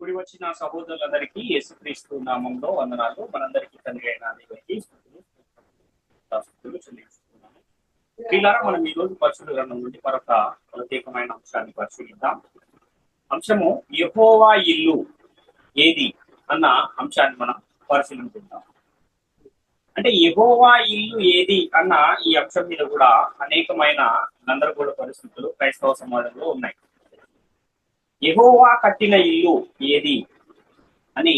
కూడి వచ్చిన సహోదరులందరికీ యేసుక్రీస్తు నామంలో వందనాలు. మనందరికీ తండ్రి అయిన దేవునికి స్తుతులు చెల్లిస్తున్నాను. ప్రియులారా, మనం ఈ రోజు పరిశుద్ధ గ్రంథం నుండి మరొక ప్రత్యేకమైన అంశాన్ని పరిశీలిద్దాం. అంశము యెహోవా ఇల్లు ఏది అన్న అంశాన్ని మనం పరిశీలించుకుందాం. అంటే యెహోవా ఇల్లు ఏది అన్న ఈ అంశం మీద కూడా అనేకమైన గందరగోళ పరిస్థితులు క్రైస్తవ సమాజంలో ఉన్నాయి. యెహోవా కట్టిన ఇల్లు ఏది అని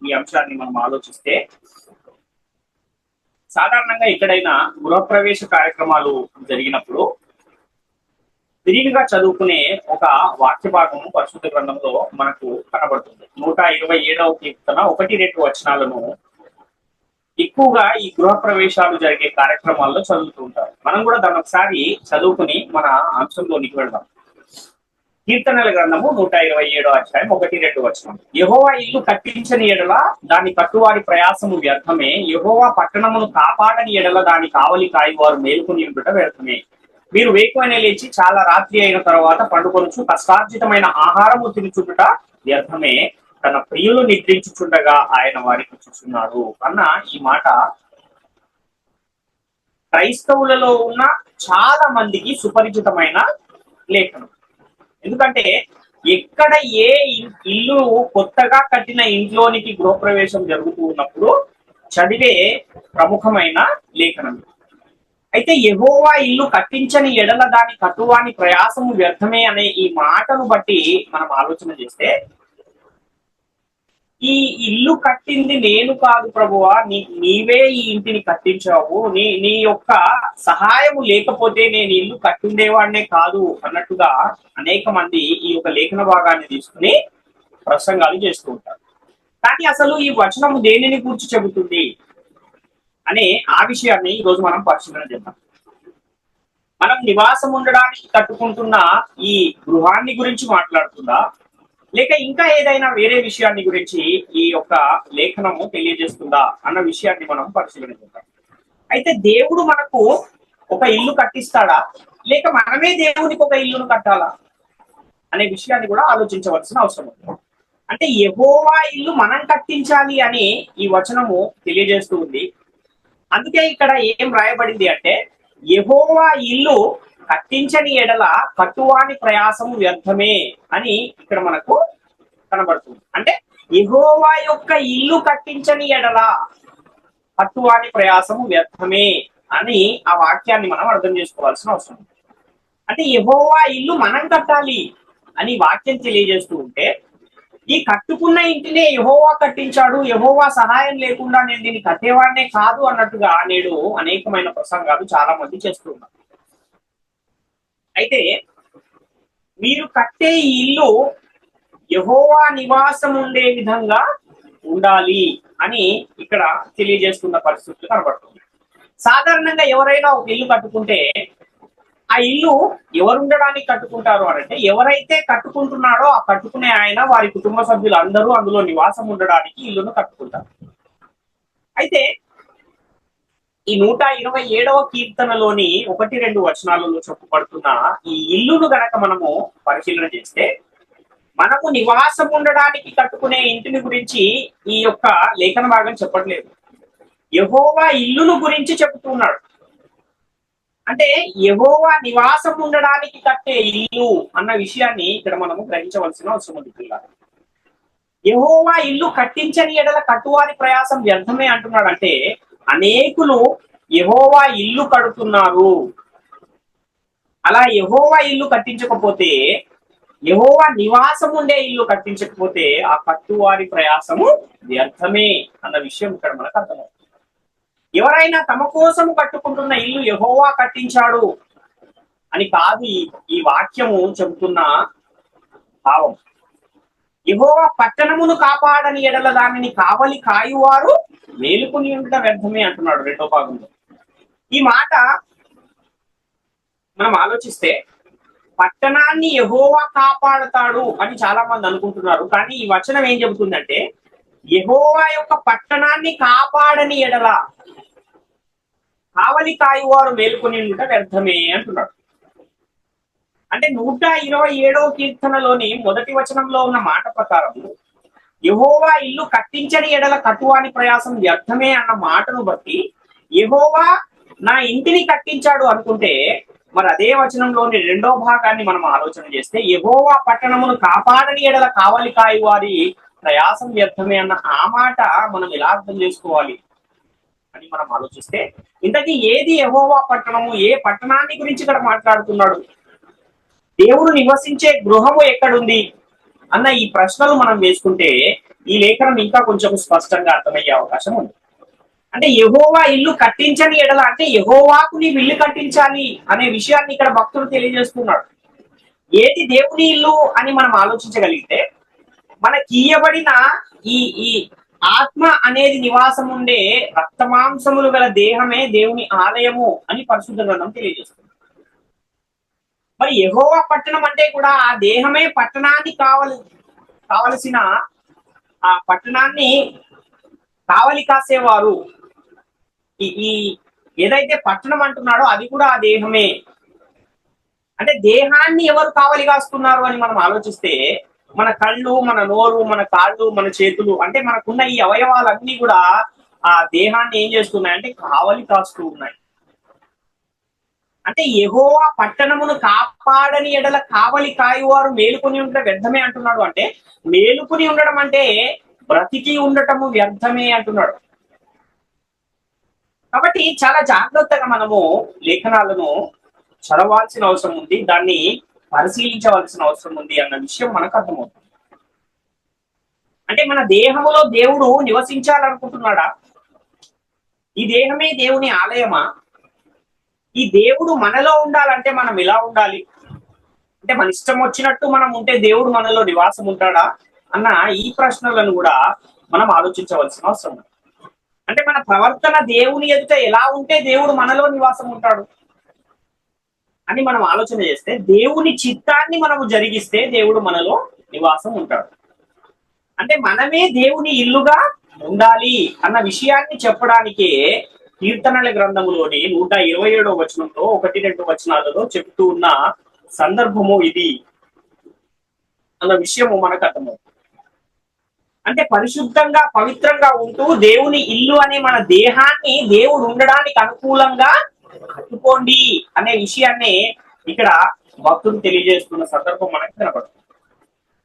ఈ అంశాన్ని మనం ఆలోచిస్తే, సాధారణంగా ఎక్కడైనా గృహప్రవేశ కార్యక్రమాలు జరిగినప్పుడు విరివిగా చదువుకునే ఒక వాక్య భాగము పరిశుద్ధ గ్రంథంలో మనకు కనబడుతుంది. 127వ కీర్తన 1-2 వచనాలను ఎక్కువగా ఈ గృహప్రవేశాలు జరిగే కార్యక్రమాల్లో చదువుతూ ఉంటారు. మనం కూడా దాన్ని ఒకసారి చదువుకుని మన అంశంలోనికి వెళ్దాం. కీర్తనల గ్రంథము 127వ అధ్యాయం 1-2 వచనం. యెహోవా ఇల్లు కట్టించని ఎడల దాని కట్టువారి ప్రయాసము వ్యర్థమే, యెహోవా పట్టణమును కాపాడని ఎడల దాని కావలి కాయువారు మేలుకుని ఉండుట వ్యర్థమే. మీరు వేకువనే లేచి చాలా రాత్రి అయిన తర్వాత పండుకొనుచు కష్టార్జితమైన ఆహారము తినుచుండుట వ్యర్థమే, తన ప్రియులు నిద్రించుచుండగా ఆయన వారికి చూస్తున్నాడు అన్న ఈ మాట క్రైస్తవులలో ఉన్న చాలా మందికి సుపరిచితమైన లేఖనం. ఎందుకంటే ఎక్కడ ఏ ఇల్లు కొత్తగా కట్టిన ఇంట్లోనికి గృహప్రవేశం జరుగుతూ ఉన్నప్పుడు చదివే ప్రముఖమైన లేఖనం. అయితే యెహోవా ఇల్లు కట్టించని ఎడల దాని కట్టువాని ప్రయాసము వ్యర్థమే అనే ఈ మాటను బట్టి మనం ఆలోచన చేస్తే, ఈ ఇల్లు కట్టింది నేను కాదు ప్రభువా, నీవే ఈ ఇంటిని కట్టించావు, నీ యొక్క సహాయము లేకపోతే నేను ఇల్లు కట్టిండేవాడినే కాదు అన్నట్టుగా అనేక మంది ఈ యొక్క లేఖన భాగాన్ని తీసుకుని ప్రసంగాలు చేస్తూ ఉంటారు. కానీ అసలు ఈ వచనము దేనిని గురించి చెబుతుంది అనే ఆ విషయాన్ని ఈరోజు మనం పరిశీలన చేద్దాం. మనం నివాసం ఉండడానికి కట్టుకుంటున్న ఈ గృహాన్ని గురించి మాట్లాడుతుందా, లేక ఇంకా ఏదైనా వేరే విషయాన్ని గురించి ఈ యొక్క లేఖనము తెలియజేస్తుందా అన్న విషయాన్ని మనం పరిశీలన చేద్దాం. అయితే దేవుడు మనకు ఒక ఇల్లు కట్టిస్తాడా, లేక మనమే దేవునికి ఒక ఇల్లును కట్టాలా అనే విషయాన్ని కూడా ఆలోచించవలసిన అవసరం ఉంది. అంటే యెహోవా ఇల్లు మనం కట్టించాలి అని ఈ వచనము తెలియజేస్తూ ఉంది. అందుకే ఇక్కడ ఏం రాయబడింది అంటే, యెహోవా ఇల్లు కట్టించని ఎడల కట్టువాని ప్రయాసము వ్యర్థమే అని ఇక్కడ మనకు కనబడుతుంది. అంటే యెహోవా యొక్క ఇల్లు కట్టించని ఎడల కట్టువాని ప్రయాసము వ్యర్థమే అని ఆ వాక్యాన్ని మనం అర్థం చేసుకోవాల్సిన అవసరం. అంటే యెహోవా ఇల్లు మనం కట్టాలి అని వాక్యం తెలియజేస్తూ ఉంటే, ఈ కట్టుకున్న ఇంటినే యెహోవా కట్టించాడు, యెహోవా సహాయం లేకుండా నేను దీన్ని కట్టేవాడినే కాదు అన్నట్టుగా నేడు అనేకమైన ప్రసంగాలు చాలా మంది చేస్తూ ఉన్నారు. అయితే మీరు కట్టే ఈ ఇల్లు యెహోవా నివాసం ఉండే విధంగా ఉండాలి అని ఇక్కడ తెలియజేస్తున్న పరిస్థితులు కనబడుతుంది. సాధారణంగా ఎవరైనా ఒక ఇల్లు కట్టుకుంటే ఆ ఇల్లు ఎవరు ఉండడానికి కట్టుకుంటారు అంటే, ఎవరైతే కట్టుకుంటున్నాడో ఆ కట్టుకునే ఆయన వారి కుటుంబ సభ్యులు అందరూ అందులో నివాసం ఉండడానికి ఇల్లును కట్టుకుంటారు. అయితే ఈ 127వ కీర్తనలోని 1-2 వచనాలలో చెప్పబడుతున్న ఈ ఇల్లును గనక మనము పరిశీలన చేస్తే, మనము నివాసం ఉండడానికి కట్టుకునే ఇంటిని గురించి ఈ యొక్క లేఖన భాగం చెప్పట్లేదు, యెహోవా ఇల్లును గురించి చెబుతున్నాడు. అంటే యెహోవా నివాసం ఉండడానికి కట్టే ఇల్లు అన్న విషయాన్ని ఇక్కడ మనము గ్రహించవలసిన అవసరం ఉంది. యెహోవా ఇల్లు కట్టించని ఎడల కట్టువారి ప్రయాసం వ్యర్థమే అంటున్నాడు. అంటే అనేకులు యెహోవా ఇల్లు కడుతున్నారు, అలా యెహోవా ఇల్లు కట్టించకపోతే, యెహోవా నివాసం ఉండే ఇల్లు కట్టించకపోతే ఆ కట్టువారి ప్రయాసము వ్యర్థమే అన్న విషయం ఇక్కడ మనకు అర్థమవుతుంది. ఎవరైనా తమ కోసం కట్టుకుంటున్న ఇల్లు యెహోవా కట్టించాడు అని కాదు ఈ వాక్యము చెబుతున్న భావం. యెహోవా పట్టణమును కాపాడని ఎడల దానిని కావలి కాయువారు మేలుకుని ఉండటం వ్యర్థమే అంటున్నాడు 2వ భాగంలో. ఈ మాట మనం ఆలోచిస్తే, పట్టణాన్ని యెహోవా కాపాడుతాడు అని చాలా మంది అనుకుంటున్నారు. కానీ ఈ వచనం ఏం చెబుతుందంటే, యెహోవా యొక్క పట్టణాన్ని కాపాడని ఎడల కావలి కాయువారు మేలుకొని ఉంట వ్యర్థమే అంటున్నాడు. అంటే 127వ కీర్తనలోని మొదటి వచనంలో ఉన్న మాట ప్రకారం యెహోవా ఇల్లు కట్టించని ఎడల కట్టువాని ప్రయాసం వ్యర్థమే అన్న మాటను బట్టి యెహోవా నా ఇంటిని కట్టించాడు అనుకుంటే, మరి అదే వచనంలోని రెండో భాగాన్ని మనం ఆలోచన చేస్తే యెహోవా పట్టణమును కాపాడని ఎడల కావలి కాయి వారి ప్రయాసం వ్యర్థమే అన్న ఆ మాట మనం ఎలా అర్థం చేసుకోవాలి అని మనం ఆలోచిస్తే, ఇంతకీ ఏది యెహోవా పట్టణము, ఏ పట్టణాన్ని గురించి ఇక్కడ మాట్లాడుతున్నాడు, దేవుడు నివసించే గృహము ఎక్కడుంది అన్న ఈ ప్రశ్నలు మనం వేసుకుంటే ఈ లేఖనం ఇంకా కొంచెం స్పష్టంగా అర్థమయ్యే అవకాశం ఉంది. అంటే యెహోవా ఇల్లు కట్టించని ఎడల అంటే యెహోవాకు నీవు ఇల్లు కట్టించాలి అనే విషయాన్ని ఇక్కడ భక్తులు తెలియజేస్తున్నాడు. ఏది దేవుని ఇల్లు అని మనం ఆలోచించగలిగితే, మనకి ఇయ్యబడిన ఈ ఈ ఆత్మ అనేది నివాసం ఉండే రక్తమాంసములు గల దేహమే దేవుని ఆలయము అని పరిశుద్ధ గ్రంథం తెలియజేస్తుంది. మరి యెహోవా పట్టణం అంటే కూడా ఆ దేహమే పట్టణాన్ని కావలసిన ఆ పట్టణాన్ని కావలి కాసేవారు. ఈ ఏదైతే పట్టణం అంటున్నాడో అది కూడా ఆ దేహమే. అంటే దేహాన్ని ఎవరు కావలి కాస్తున్నారు అని మనం ఆలోచిస్తే, మన కళ్ళు, మన నోరు, మన కాళ్ళు, మన చేతులు, అంటే మనకున్న ఈ అవయవాలన్నీ కూడా ఆ దేహాన్ని ఏం చేస్తున్నాయి అంటే కావలి కాస్తూ ఉన్నాయి. అంటే యెహోవా పట్టణమును కాపాడని ఎడల కావలి కాయువారు మేలుకొని ఉంటే వ్యర్థమే అంటున్నాడు. అంటే మేలుకొని ఉండడం అంటే బ్రతికి ఉండటము వ్యర్థమే అంటున్నాడు. కాబట్టి చాలా జాగ్రత్తగా మనము లేఖనాలను చదవాల్సిన అవసరం ఉంది, దాన్ని పరిశీలించవలసిన అవసరం ఉంది అన్న విషయం మనకు అర్థమవుతుంది. అంటే మన దేహములో దేవుడు నివసించాలనుకుంటున్నాడా? ఈ దేహమే దేవుని ఆలయమా? ఈ దేవుడు మనలో ఉండాలంటే మనం ఎలా ఉండాలి? అంటే మన ఇష్టం వచ్చినట్టు మనం ఉంటే దేవుడు మనలో నివాసం ఉంటాడా అన్న ఈ ప్రశ్నలను కూడా మనం ఆలోచించవలసిన అవసరం ఉంది. అంటే మన ప్రవర్తన దేవుని ఎదుట ఎలా ఉంటే దేవుడు మనలో నివాసం ఉంటాడు అని మనం ఆలోచన చేస్తే, దేవుని చిత్తాన్ని మనము జరిగిస్తే దేవుడు మనలో నివాసం ఉంటాడు. అంటే మనమే దేవుని ఇల్లుగా ఉండాలి అన్న విషయాన్ని చెప్పడానికే కీర్తనల గ్రంథములోని 127వ వచనంలో 1-2 వచనాలలో చెప్తూ ఉన్న సందర్భము ఇది అన్న విషయము మనకు అర్థమవుతుంది. అంటే పరిశుద్ధంగా పవిత్రంగా ఉంటూ దేవుని ఇల్లు అనే మన దేహాన్ని దేవుడు ఉండడానికి అనుకూలంగా కట్టుకోండి అనే విషయాన్ని ఇక్కడ భక్తులు తెలియజేస్తున్న సందర్భం మనకు కనపడుతుంది.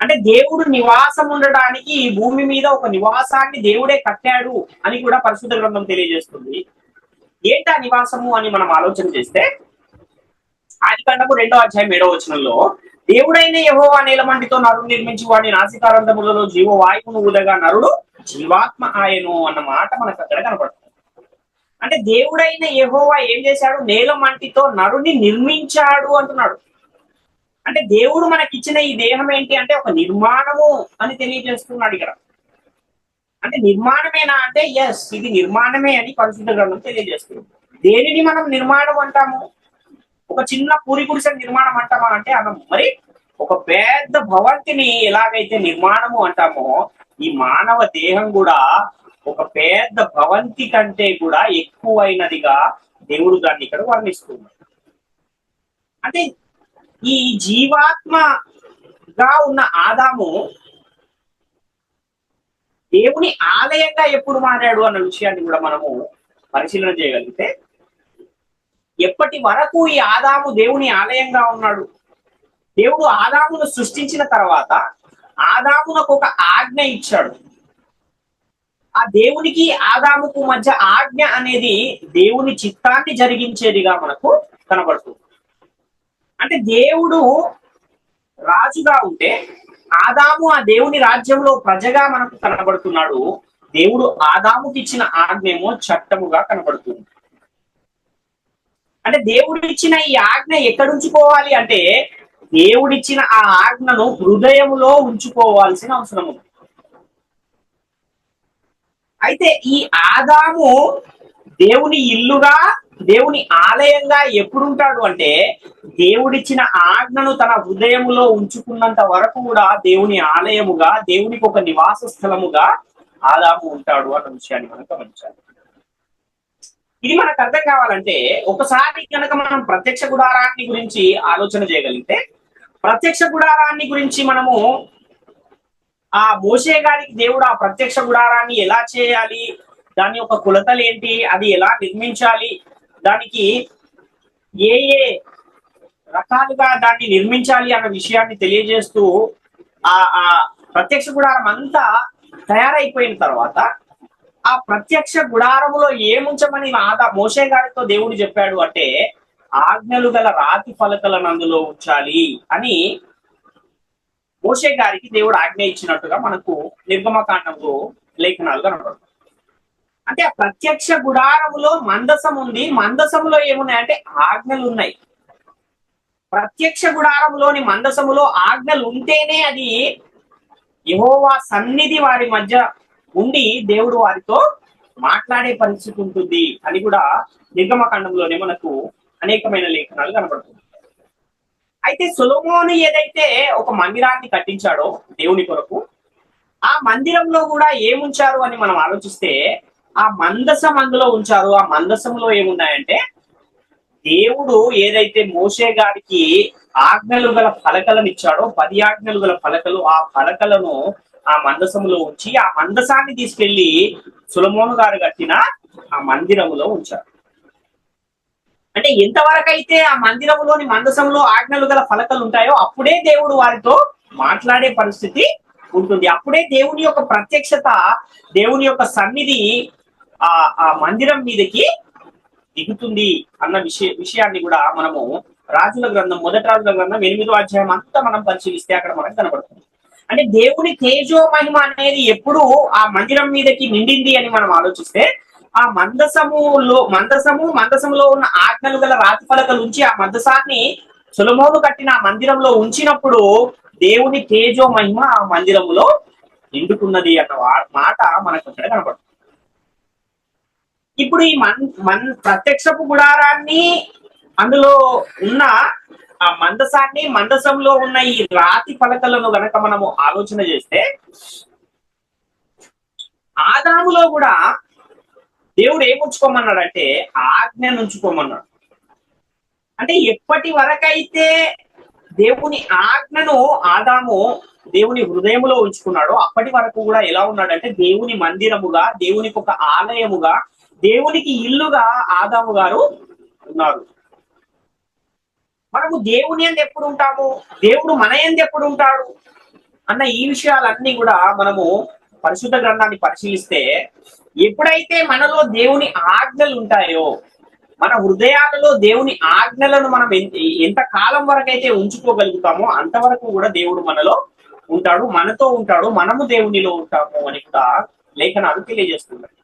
అంటే దేవుడు నివాసం ఉండడానికి ఈ భూమి మీద ఒక నివాసాన్ని దేవుడే కట్టాడు అని కూడా పరిశుద్ధ గ్రంథం తెలియజేస్తుంది. ఏంటా నివాసము అని మనం ఆలోచన చేస్తే, ఆదికాండము 2వ అధ్యాయం 7వ వచనంలో దేవుడైన యెహోవా నీలమంటితో నరుడు నిర్మించి వాడిని నాసికారంధములలో జీవవాయువును ఊదగా నరుడు జీవాత్మ ఆయను అన్న మాట మనకు అక్కడ కనపడుతుంది. అంటే దేవుడైన యెహోవా ఏం చేశాడు? నేలమంటితో నరుని నిర్మించాడు అంటున్నాడు. అంటే దేవుడు మనకిచ్చిన ఈ దేహం ఏంటి అంటే ఒక నిర్మాణము అని తెలియజేస్తున్నాడు ఇక్కడ. అంటే నిర్మాణమేనా అంటే ఎస్, ఇది నిర్మాణమే అని పరిశుద్ధ గ్రంథం తెలియజేస్తుంది. దేనిని మనం నిర్మాణం అంటాము? ఒక చిన్న పూరి గుడిసె నిర్మాణం అంటామా అంటే అనం. మరి ఒక పెద్ద భవంతిని ఎలాగైతే నిర్మాణము అంటామో, ఈ మానవ దేహం కూడా ఒక పెద్ద భవంతి కంటే కూడా ఎక్కువైనదిగా దేవుడు దాన్ని ఇక్కడ వర్ణిస్తున్నాడు. అంటే ఈ జీవాత్మగా ఉన్న ఆదాము దేవుని ఆలయంగా ఎప్పుడు మారాడు అన్న విషయాన్ని కూడా మనము పరిశీలన చేయగలిగితే, ఎప్పటి వరకు ఈ ఆదాము దేవుని ఆలయంగా ఉన్నాడు? దేవుడు ఆదామును సృష్టించిన తర్వాత ఆదామునకు ఒక ఆజ్ఞ ఇచ్చాడు. ఆ దేవునికి ఆదాముకు మధ్య ఆజ్ఞ అనేది దేవుని చిత్తాన్ని జరిగించేదిగా మనకు కనబడుతుంది. అంటే దేవుడు రాజుగా ఉంటే ఆదాము ఆ దేవుని రాజ్యంలో ప్రజగా మనకు కనబడుతున్నాడు. దేవుడు ఆదాముకి ఇచ్చిన ఆజ్ఞేమో చట్టముగా కనబడుతుంది. అంటే దేవుడు ఇచ్చిన ఈ ఆజ్ఞ ఎక్కడ ఉంచుకోవాలి అంటే, దేవుడిచ్చిన ఆ ఆజ్ఞను హృదయములో ఉంచుకోవాల్సిన అవసరం ఉంది. అయితే ఈ ఆదాము దేవుని ఇల్లుగా, దేవుని ఆలయంగా ఎప్పుడు ఉంటాడు అంటే, దేవుడిచ్చిన ఆజ్ఞను తన హృదయములో ఉంచుకున్నంత వరకు కూడా దేవుని ఆలయముగా, దేవునికి ఒక నివాస స్థలముగా ఆదాము ఉంటాడు అన్న విషయాన్ని మనం గమనించాలి. ఇది మనకు అర్థం కావాలంటే ఒకసారి కనుక మనం ప్రత్యక్ష గుడారాన్ని గురించి ఆలోచన చేయగలిగితే, ప్రత్యక్ష గుడారాన్ని గురించి మనము ఆ మోషే గారికి దేవుడు ఆ ప్రత్యక్ష గుడారాన్ని ఎలా చేయాలి, దాని యొక్క కొలతలు ఏంటి, అది ఎలా నిర్మించాలి, దానికి ఏ ఏ రకాలుగా దాన్ని నిర్మించాలి అన్న విషయాన్ని తెలియజేస్తూ ఆ ప్రత్యక్ష గుడారం అంతా తయారైపోయిన తర్వాత ఆ ప్రత్యక్ష గుడారములో ఏముంచమని మోషే గారితో దేవుడు చెప్పాడు అంటే ఆజ్ఞలు గల రాతి ఫలకలను అందులో ఉంచాలి అని మోషే గారికి దేవుడు ఆజ్ఞ ఇచ్చినట్టుగా మనకు నిర్గమకాండంలో లేఖనాలు కనబడుతుంది. అంటే ఆ ప్రత్యక్ష గుడారములో మందసం ఉంది, మందసములో ఏమున్నాయంటే ఆజ్ఞలు ఉన్నాయి. ప్రత్యక్ష గుడారములోని మందసములో ఆజ్ఞలు ఉంటేనే అది యెహోవా సన్నిధి వారి మధ్య ఉండి దేవుడు వారితో మాట్లాడే పరిస్థితి ఉంటుంది అని కూడా నిర్గమకాండంలోనే మనకు అనేకమైన లేఖనాలు కనబడుతుంది. అయితే సొలొమోను ఏదైతే ఒక మందిరాన్ని కట్టించాడో దేవుని కొరకు, ఆ మందిరంలో కూడా ఏముంచారు అని మనం ఆలోచిస్తే ఆ మందసం అందులో ఉంచారు. ఆ మందసంలో ఏమున్నాయంటే దేవుడు ఏదైతే మోషే గారికి ఆజ్ఞలు గల ఫలకలను ఇచ్చాడో 10 ఆజ్ఞలు గల ఫలకలు, ఆ ఫలకలను ఆ మందసములో ఉంచి ఆ మందసాన్ని తీసుకెళ్లి సొలొమోను గారు కట్టిన ఆ మందిరములో ఉంచారు. అంటే ఎంతవరకైతే ఆ మందిరములోని మందసంలో ఆజ్ఞలు గల ఫలకలు ఉంటాయో అప్పుడే దేవుడు వారితో మాట్లాడే పరిస్థితి ఉంటుంది. అప్పుడే దేవుని యొక్క ప్రత్యక్షత, దేవుని యొక్క సన్నిధి ఆ మందిరం మీదకి దిగుతుంది అన్న విషయాన్ని కూడా మనము రాజుల గ్రంథం, మొదటి రాజుల గ్రంథం 8వ అధ్యాయం అంతా మనం పరిశీలిస్తే అక్కడ మనకు కనబడుతుంది. అంటే దేవుని తేజో మహిమ అనేది ఎప్పుడు ఆ మందిరం మీదకి నిండింది అని మనం ఆలోచిస్తే ఆ మందసములో ఉన్న ఆజ్ఞలు గల రాతి ఫలకలు ఉంచి ఆ మందసాన్ని సొలొమోను కట్టిన ఆ మందిరంలో ఉంచినప్పుడు దేవుని తేజో మహిమ ఆ మందిరములో నిండుకున్నది అన్న మాట మనకు అక్కడ కనబడుతుంది. ఇప్పుడు ఈ ప్రత్యక్షపు గుడారాన్ని, అందులో ఉన్న ఆ మందసాన్ని, మందసంలో ఉన్న ఈ రాతి ఫలకలను గనక మనము ఆలోచన చేస్తే ఆదాములో కూడా దేవుడు ఏముంచుకోమన్నాడంటే ఆజ్ఞను ఉంచుకోమన్నాడు. అంటే ఎప్పటి వరకైతే దేవుని ఆజ్ఞను ఆదాము దేవుని హృదయములో ఉంచుకున్నాడో అప్పటి వరకు కూడా ఎలా ఉన్నాడంటే దేవుని మందిరముగా, దేవునికి ఒక ఆలయముగా, దేవునికి ఇల్లుగా ఆదాము గారు ఉన్నారు. మనము దేవుని యందు ఎప్పుడు ఉంటాము, దేవుడు మన యందు ఎప్పుడు ఉంటాడు అన్న ఈ విషయాలన్నీ కూడా మనము పరిశుద్ధ గ్రంథాన్ని పరిశీలిస్తే ఎప్పుడైతే మనలో దేవుని ఆజ్ఞలు ఉంటాయో, మన హృదయాలలో దేవుని ఆజ్ఞలను మనం ఎంత కాలం వరకైతే ఉంచుకోగలుగుతామో అంతవరకు కూడా దేవుడు మనలో ఉంటాడు, మనతో ఉంటాడు, మనము దేవునిలో ఉంటాము అని కూడా లేఖనాలు తెలియజేస్తున్నాయి.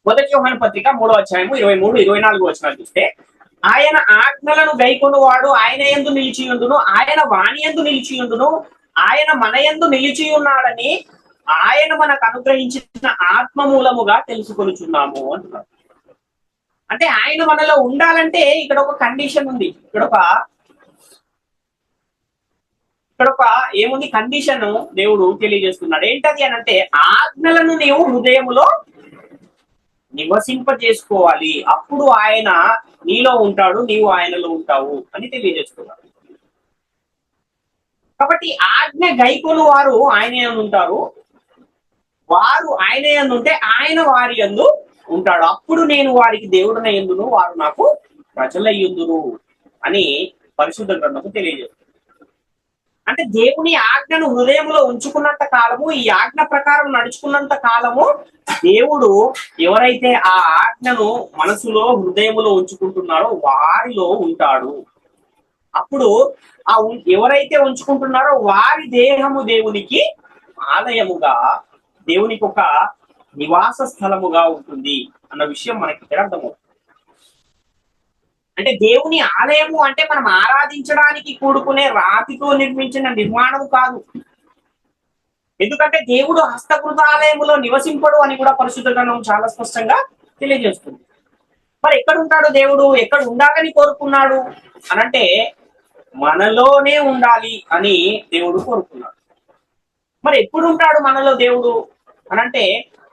మొదటి యోహాను పత్రిక 3వ అధ్యాయము 23, 24 వచనాలు చూస్తే ఆయన ఆజ్ఞలను గైకొనువాడు ఆయన యందు నిలిచియుండును, ఆయన వాణి యందు నిలిచియుండును, ఆయన మన యందు నిలిచి ఉన్నాడని ఆయన మనకు అనుగ్రహించిన ఆత్మ మూలముగా తెలుసుకొనుచున్నాము అంటున్నారు. అంటే ఆయన మనలో ఉండాలంటే ఇక్కడ ఒక కండిషన్ ఉంది, ఇక్కడ ఒక ఏముంది కండిషన్ దేవుడు తెలియజేస్తున్నాడు. ఏంటది అని అంటే ఆజ్ఞలను నీవు హృదయములో నివసింపజేసుకోవాలి, అప్పుడు ఆయన నీలో ఉంటాడు, నీవు ఆయనలో ఉంటావు అని తెలియజేస్తున్నాడు. కాబట్టి ఆజ్ఞ గైకొను వారు ఆయన యందు ఉంటారు, వారు ఆయన యందు ఉంటే ఆయన వారి యందు ఉంటాడు, అప్పుడు నేను వారికి దేవుడన యందును, వారు నాకు ప్రజలయ్యుందురు అని పరిశుద్ధ గ్రంథము తెలియజేస్తుంది. అంటే దేవుని ఆజ్ఞను హృదయంలో ఉంచుకున్నంత కాలము, ఈ ఆజ్ఞ ప్రకారం నడుచుకున్నంత కాలము దేవుడు ఎవరైతే ఆ ఆజ్ఞను మనసులో హృదయములో ఉంచుకుంటున్నారో వారిలో ఉంటాడు. అప్పుడు ఎవరైతే ఉంచుకుంటున్నారో వారి దేహము దేవునికి ఆలయముగా, దేవునికి ఒక నివాస స్థలముగా ఉంటుంది అన్న విషయం మనకి ఇక్కడ అర్థమవుతుంది. అంటే దేవుని ఆలయము అంటే మనం ఆరాధించడానికి కూడుకునే రాతితో నిర్మించిన నిర్మాణము కాదు. ఎందుకంటే దేవుడు హస్తకృత ఆలయములో నివసింపడు అని కూడా పరిశుద్ధ గ్రంథం చాలా స్పష్టంగా తెలియజేస్తుంది. మరి ఎక్కడ ఉంటాడు దేవుడు, ఎక్కడ ఉండాలని కోరుకున్నాడు అనంటే మనలోనే ఉండాలి అని దేవుడు కోరుకున్నాడు. మరి ఎప్పుడు ఉంటాడు మనలో దేవుడు అనంటే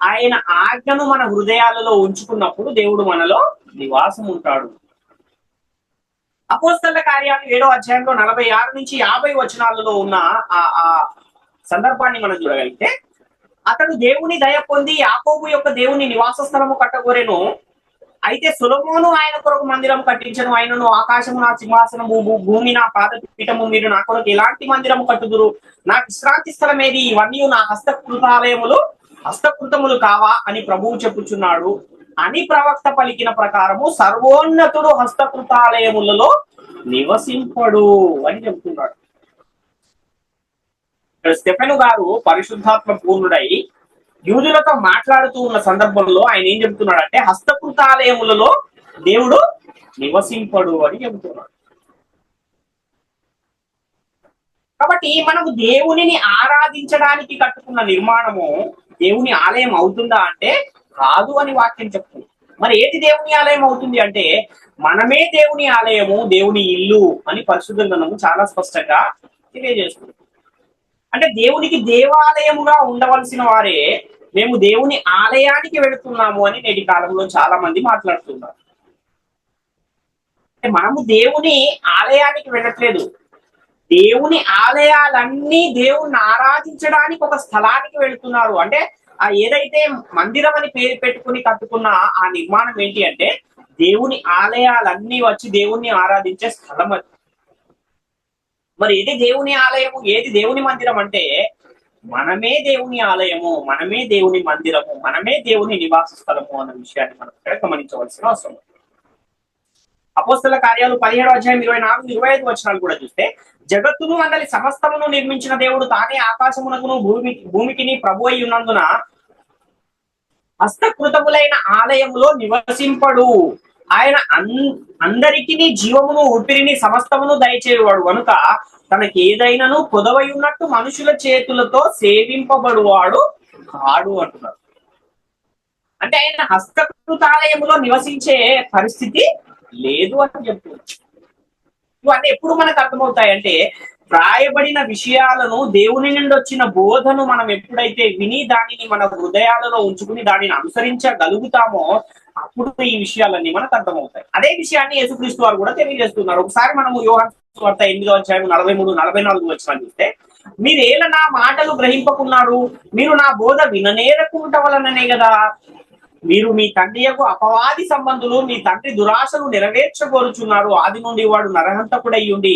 ఆయన ఆజ్ఞను మన హృదయాలలో ఉంచుకున్నప్పుడు దేవుడు మనలో నివాసం ఉంటాడు. అపోస్తలుల కార్యాలు 7వ అధ్యాయంలో 46 నుంచి 50 వచనాలలో ఉన్న ఆ సందర్భాన్ని మనం చూడగలిగితే, అతడు దేవుని దయ పొంది యాకోబు యొక్క దేవుని నివాస స్థలము కట్టగోరెను. అయితే సొలొమోను ఆయన కొరకు మందిరం కట్టించను. ఆయనను ఆకాశము నా సింహాసనము, భూమి నా పాదపీఠము, మీరు నా కొరకు ఎలాంటి మందిరము కట్టుదురు? నా విశ్రాంతి స్థలం ఏది? ఇవన్నీ నా హస్తకృతములు కావా అని ప్రభువు చెప్పుచున్నాడు అని ప్రవక్త పలికిన ప్రకారము సర్వోన్నతుడు హస్తకృతాలయములలో నివసింపడు అని చెబుతున్నాడు. స్టెఫెను గారు పరిశుద్ధాత్మ పూర్ణుడై యూదులతో మాట్లాడుతూ ఉన్న సందర్భంలో ఆయన ఏం చెబుతున్నాడంటే, హస్తకృతాలయములలో దేవుడు నివసింపడు అని చెబుతున్నాడు. కాబట్టి మనము దేవునిని ఆరాధించడానికి కట్టుకున్న నిర్మాణము దేవుని ఆలయం అవుతుందా అంటే కాదు అని వాక్యం చెప్తుంది. మరి ఏది దేవుని ఆలయం అవుతుంది అంటే, మనమే దేవుని ఆలయము, దేవుని ఇల్లు అని పరిశుద్ధ గ్రంథము చాలా స్పష్టంగా తెలియజేస్తుంది. అంటే దేవునికి దేవాలయముగా ఉండవలసిన వారే మేము దేవుని ఆలయానికి వెళుతున్నాము అని నేటి కాలంలో చాలా మంది మాట్లాడుతున్నారు. మనము దేవుని ఆలయానికి వెళ్ళట్లేదు. దేవుని ఆలయాలన్నీ దేవుణ్ణి ఆరాధించడానికి ఒక స్థలానికి వెళుతున్నారు. అంటే ఆ ఏదైతే మందిరం అని పేరు పెట్టుకుని కట్టుకున్న ఆ నిర్మాణం ఏంటి అంటే, దేవుని ఆలయాలన్నీ వచ్చి దేవుణ్ణి ఆరాధించే స్థలం అది. మరి ఏది దేవుని ఆలయము, ఏది దేవుని మందిరం అంటే, మనమే దేవుని ఆలయము, మనమే దేవుని మందిరము, మనమే దేవుని నివాస స్థలము అన్న విషయాన్ని మనం ఇక్కడ గమనించవలసిన అవసరం. అపోస్తల కార్యాలు 17:24-25 వచనాలు కూడా చూస్తే, జగత్తును అందరి సమస్తమును నిర్మించిన దేవుడు తానే ఆకాశమునకును భూమికిని ప్రభు అయి ఉన్నందున హస్తకృతములైన ఆలయములో నివసింపడు. ఆయన అందరికీ జీవమును ఊపిరిని సమస్తమును దయచేవాడు కనుక తనకి ఏదైనాను పొదవై ఉన్నట్టు మనుషుల చేతులతో సేవింపబడువాడు కాడు అంటున్నారు. అంటే ఆయన హస్తకృతాలయములో నివసించే పరిస్థితి లేదు అని చెప్తున్నారు. ఇవన్నీ ఎప్పుడు మనకు అర్థమవుతాయంటే, వ్రాయబడిన విషయాలను, దేవుని నుండి వచ్చిన బోధను మనం ఎప్పుడైతే విని దానిని మన హృదయాలలో ఉంచుకుని దానిని అనుసరించగలుగుతామో అప్పుడు ఈ విషయాలన్నీ మనకు అర్థమవుతాయి. అదే విషయాన్ని యేసుక్రీస్తు వారు కూడా తెలియజేస్తున్నారు. ఒకసారి మనము యోహాను సువార్త 8:43-44 వచనాలు చూస్తే, మీరేలా నా మాటలు గ్రహింపకున్నారు? మీరు నా బోధ విననేరకుంట వలననే కదా. మీరు మీ తండ్రి యొక్క అపవాది సంబంధులు, మీ తండ్రి దురాశను నెరవేర్చగోరుచున్నారు. ఆది నుండి వాడు నరహంతకుడై ఉండి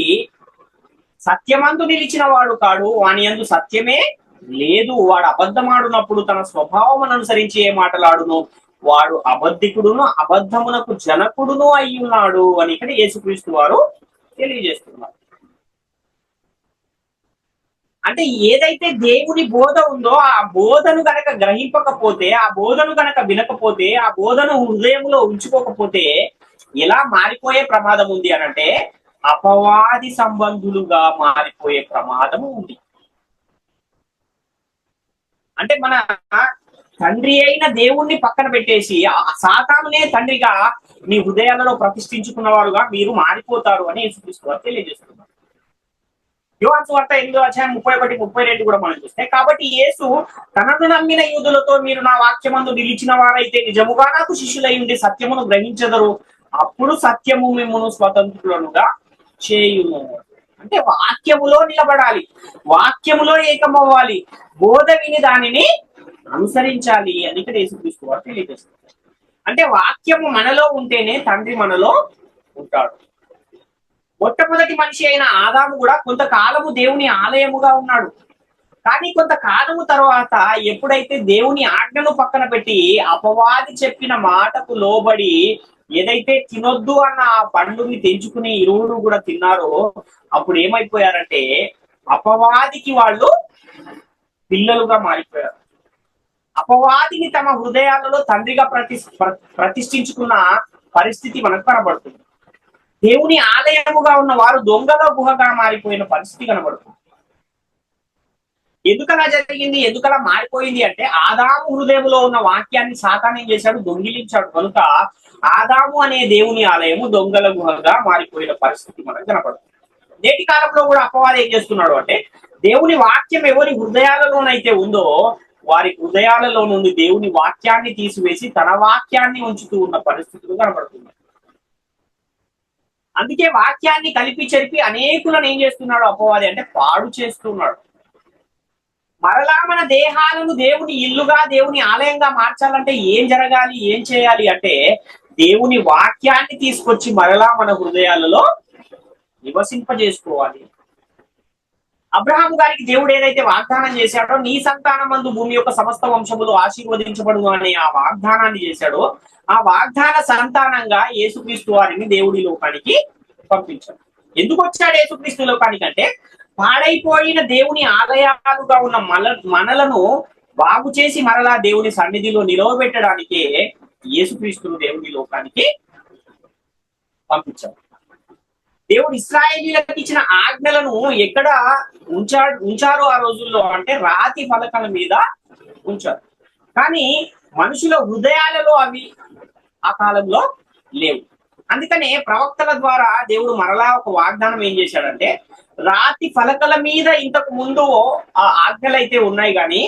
సత్యమందు నిలిచిన వాడు కాడు, వాని యందు సత్యమే లేదు. వాడు అబద్ధమాడునప్పుడు తన స్వభావం అనుసరించి ఏ మాటలాడును, వాడు అబద్ధికుడును అబద్ధమునకు జనకుడును అయి ఉన్నాడు అని ఇక్కడ యేసుక్రీస్తు వారు తెలియజేస్తున్నారు. అంటే ఏదైతే దేవుని బోధ ఉందో ఆ బోధను గనక గ్రహింపకపోతే, ఆ బోధను గనక వినకపోతే, ఆ బోధను హృదయంలో ఉంచుకోకపోతే ఎలా మారిపోయే ప్రమాదం ఉంది అనంటే, అపవాది సంబంధులుగా మారిపోయే ప్రమాదము ఉంది. అంటే మన తండ్రి అయిన దేవుణ్ణి పక్కన పెట్టేసి సాతానునే తండ్రిగా మీ హృదయాలలో ప్రతిష్ఠించుకున్న వారుగా మీరు మారిపోతారు అని యేసుక్రీస్తు వారు తెలియజేస్తున్నారు. యోహాను సువార్త 8:31-32 కూడా మనం చూస్తే, కాబట్టి యేసు తనను నమ్మిన యూదులతో, మీరు నా వాక్యమందు నిలిచిన వారైతే నిజముగా నాకు శిష్యులై ఉండి సత్యమును గ్రహించదరు, అప్పుడు సత్యము మిమ్మును స్వతంత్రులనుగా చేయును. అంటే వాక్యములో నిలబడాలి, వాక్యములో ఏకమవ్వాలి, బోధ విని దానిని అనుసరించాలి అని ఇక్కడ యేసుక్రీస్తు వారు తెలియజేస్తారు. అంటే వాక్యము మనలో ఉంటేనే తండ్రి మనలో ఉంటాడు. మొట్టమొదటి మనిషి అయిన ఆదాము కూడా కొంతకాలము దేవుని ఆలయముగా ఉన్నాడు. కానీ కొంతకాలము తర్వాత ఎప్పుడైతే దేవుని ఆజ్ఞను పక్కన పెట్టి అపవాది చెప్పిన మాటకు లోబడి ఏదైతే తినొద్దు అన్న ఆ పండుని తెంచుకుని ఇరువురు కూడా తిన్నారో, అప్పుడు ఏమైపోయారంటే అపవాదికి వాళ్ళు పిల్లలుగా మారిపోయారు. అపవాదిని తమ హృదయాలలో తండ్రిగా ప్రతిష్ఠించుకున్న పరిస్థితి మనకు కనబడుతుంది. దేవుని ఆలయముగా ఉన్న వారు దొంగల గుహగా మారిపోయిన పరిస్థితి కనబడుతుంది. ఎందుకలా జరిగింది, ఎందుకలా మారిపోయింది అంటే, ఆదాము హృదయంలో ఉన్న వాక్యాన్ని సాతాను ఏం చేశాడు, దొంగిలించాడు కనుక ఆదాము అనే దేవుని ఆలయము దొంగల గుహగా మారిపోయిన పరిస్థితి మనకు కనబడుతుంది. నేటి కాలంలో కూడా అపవాది ఏం చేస్తున్నాడు అంటే, దేవుని వాక్యం ఎవరి హృదయాలలోనైతే ఉందో వారి హృదయాలలో నుండి దేవుని వాక్యాన్ని తీసివేసి తన వాక్యాన్ని ఉంచుతూ ఉన్న పరిస్థితులు కనబడుతున్నాయి. అందుకే వాక్యాన్ని కలిపి చెరిపి అనేకులను ఏం చేస్తున్నాడు అపవాది అంటే పాడు చేస్తున్నాడు. మరలా మన దేహాలను దేవుని ఇల్లుగా దేవుని ఆలయంగా మార్చాలంటే ఏం జరగాలి, ఏం చేయాలి అంటే దేవుని వాక్యాన్ని తీసుకొచ్చి మరలా మన హృదయాలలో నివసింపజేసుకోవాలి. అబ్రహాం గారికి దేవుడు ఏదైతే వాగ్దానం చేశాడో, నీ సంతానం మందు భూమి యొక్క సమస్త వంశములు ఆశీర్వదించబడు అనే ఆ వాగ్దానాన్ని చేశాడో, ఆ వాగ్దాన సంతానంగా యేసుక్రీస్తు వారిని దేవుడి లోకానికి పంపించాడు. ఎందుకు వచ్చాడు యేసుక్రీస్తు లోకానికి అంటే, పాడైపోయిన దేవుని ఆలయాలుగా ఉన్న మనలను బాగు చేసి మరలా దేవుని సన్నిధిలో నిలవబెట్టడానికే యేసుక్రీస్తును దేవుని లోకానికి పంపించాడు. దేవుడు ఇశ్రాయేలీలకు ఇచ్చిన ఆజ్ఞలను ఎక్కడ ఉంచారు ఆ రోజుల్లో అంటే రాతి ఫలకాల మీద ఉంచారు. కానీ మనుషుల హృదయాలలో అవి ఆ కాలంలో లేవు. అందుకనే ప్రవక్తల ద్వారా దేవుడు మరలా ఒక వాగ్దానం ఏం చేశాడంటే, రాతి ఫలకల మీద ఇంతకు ముందు ఆ ఆజ్ఞలు అయితే ఉన్నాయి, కానీ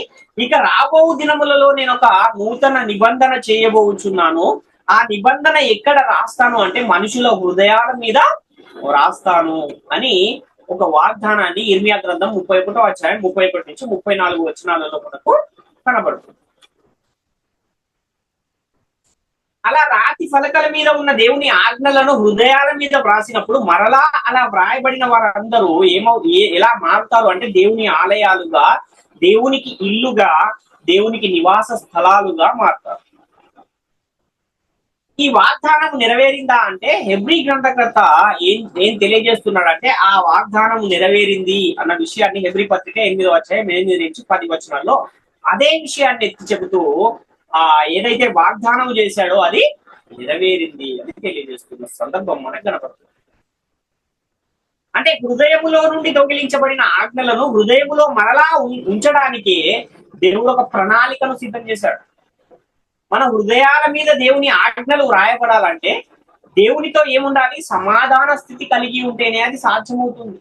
ఇక రాబో దినములలో నేను ఒక నూతన నిబంధన చేయబోచున్నాను. ఆ నిబంధన ఎక్కడ రాస్తాను అంటే మనుషుల హృదయాల మీద రాస్తాను అని ఒక వాగ్దానాన్ని ఇర్మియా గ్రంథం 31వ అధ్యాయం 31 నుంచి 34 వచనాలలో మనకు కనబడుతుంది. అలా రాతి ఫలకల మీద ఉన్న దేవుని ఆజ్ఞలను హృదయాల మీద వ్రాసినప్పుడు మరలా అలా వ్రాయబడిన వారందరూ ఎలా మారుతారు అంటే దేవుని ఆలయాలుగా, దేవునికి ఇల్లుగా, దేవునికి నివాస స్థలాలుగా మారుతారు. ఈ వాగ్దానం నెరవేరిందా అంటే హెబ్రీ గ్రంథకర్త ఏం తెలియజేస్తున్నాడంటే, ఆ వాగ్దానం నెరవేరింది అన్న విషయాన్ని హెబ్రీ పత్రిక 8వ అధ్యాయం 8 నుంచి 10 వచనాల్లో అదే విషయాన్ని ఎత్తి చెబుతూ ఏదైతే వాగ్దానం చేశాడో అది నెరవేరింది అని తెలియజేస్తున్న సందర్భం మనకు కనపడుతుంది. అంటే హృదయములో నుండి దొంగిలించబడిన ఆజ్ఞలను హృదయములో మరలా ఉంచడానికి దేవుడు ఒక ప్రణాళికను సిద్ధం చేశాడు. మన హృదయాల మీద దేవుని ఆజ్ఞలు వ్రాయబడాలంటే దేవునితో ఏముండాలి? సమాధాన స్థితి కలిగి ఉంటేనే అది సాధ్యమవుతుంది.